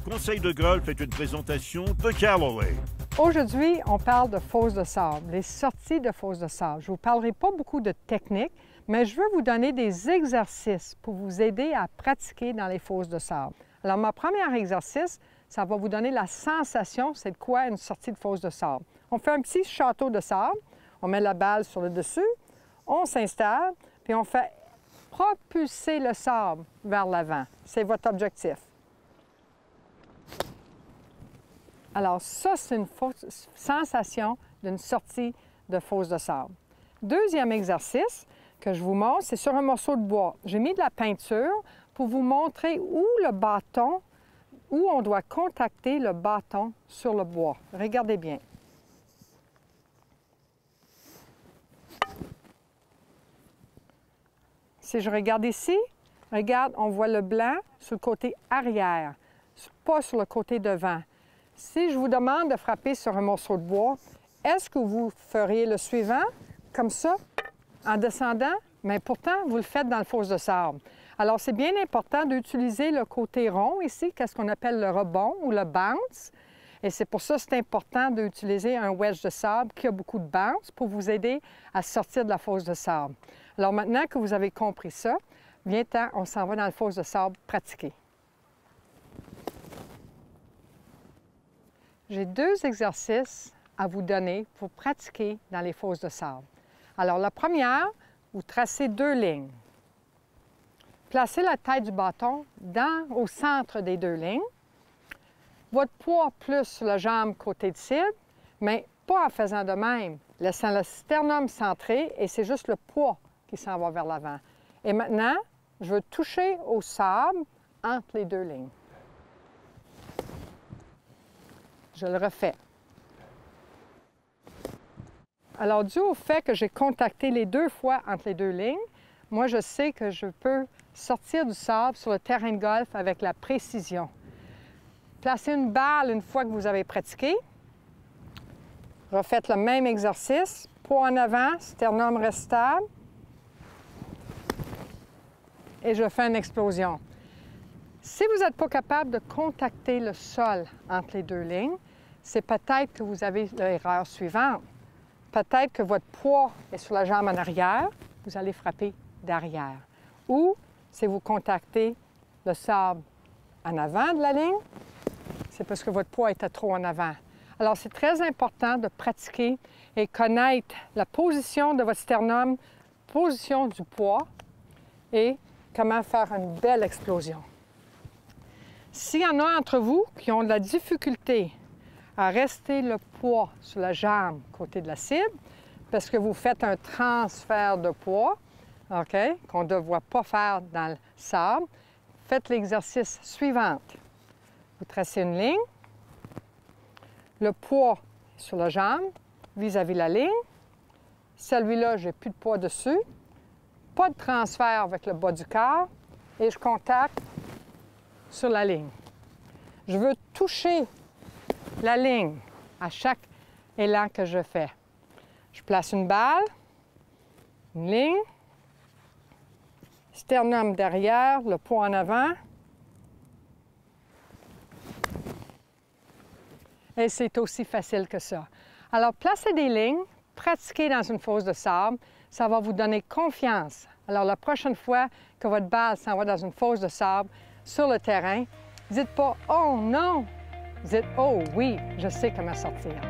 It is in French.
Conseil de golf est une présentation de Callaway. Aujourd'hui, on parle de fosses de sable, les sorties de fosses de sable. Je ne vous parlerai pas beaucoup de techniques, mais je veux vous donner des exercices pour vous aider à pratiquer dans les fosses de sable. Alors, mon premier exercice, ça va vous donner la sensation, c'est de quoi une sortie de fosse de sable. On fait un petit château de sable, on met la balle sur le dessus, on s'installe, puis on fait propulser le sable vers l'avant. C'est votre objectif. Alors ça, c'est une sensation d'une sortie de fosse de sable. Deuxième exercice que je vous montre, c'est sur un morceau de bois. J'ai mis de la peinture pour vous montrer où le bâton, où on doit contacter le bâton sur le bois. Regardez bien. Si je regarde ici, regarde, on voit le blanc sur le côté arrière, pas sur le côté devant. Si je vous demande de frapper sur un morceau de bois, est-ce que vous feriez le suivant, comme ça, en descendant? Mais pourtant, vous le faites dans le fosse de sable. Alors, c'est bien important d'utiliser le côté rond ici, qu'est-ce qu'on appelle le rebond ou le bounce. Et c'est pour ça que c'est important d'utiliser un wedge de sable qui a beaucoup de bounce pour vous aider à sortir de la fosse de sable. Alors maintenant que vous avez compris ça, viens-t'en, on s'en va dans le fosse de sable pratiquer. J'ai deux exercices à vous donner pour pratiquer dans les fosses de sable. Alors, la première, vous tracez deux lignes. Placez la tête du bâton au centre des deux lignes. Votre poids plus sur la jambe côté de cible, mais pas en faisant de même. Laissant le sternum centré et c'est juste le poids qui s'en va vers l'avant. Et maintenant, je veux toucher au sable entre les deux lignes. Je le refais. Alors, dû au fait que j'ai contacté les deux fois entre les deux lignes, moi, je sais que je peux sortir du sable sur le terrain de golf avec la précision. Placez une balle une fois que vous avez pratiqué. Refaites le même exercice. Poids en avant, sternum reste stable. Et je fais une explosion. Si vous n'êtes pas capable de contacter le sol entre les deux lignes, c'est peut-être que vous avez l'erreur suivante. Peut-être que votre poids est sur la jambe en arrière, vous allez frapper d'arrière. Ou si vous contactez le sable en avant de la ligne, c'est parce que votre poids était trop en avant. Alors, c'est très important de pratiquer et connaître la position de votre sternum, position du poids et comment faire une belle explosion. S'il y en a entre vous qui ont de la difficulté à rester le poids sur la jambe côté de la cible, parce que vous faites un transfert de poids, OK, qu'on ne doit pas faire dans le sable, faites l'exercice suivant. Vous tracez une ligne, le poids sur la jambe vis-à-vis la ligne. Celui-là, je n'ai plus de poids dessus. Pas de transfert avec le bas du corps et je contacte sur la ligne. Je veux toucher la ligne à chaque élan que je fais. Je place une balle, une ligne, sternum derrière, le poids en avant. Et c'est aussi facile que ça. Alors, placez des lignes, pratiquez dans une fosse de sable, ça va vous donner confiance. Alors, la prochaine fois que votre balle s'en va dans une fosse de sable sur le terrain, dites pas « Oh non », dites « Oh oui, je sais comment sortir ».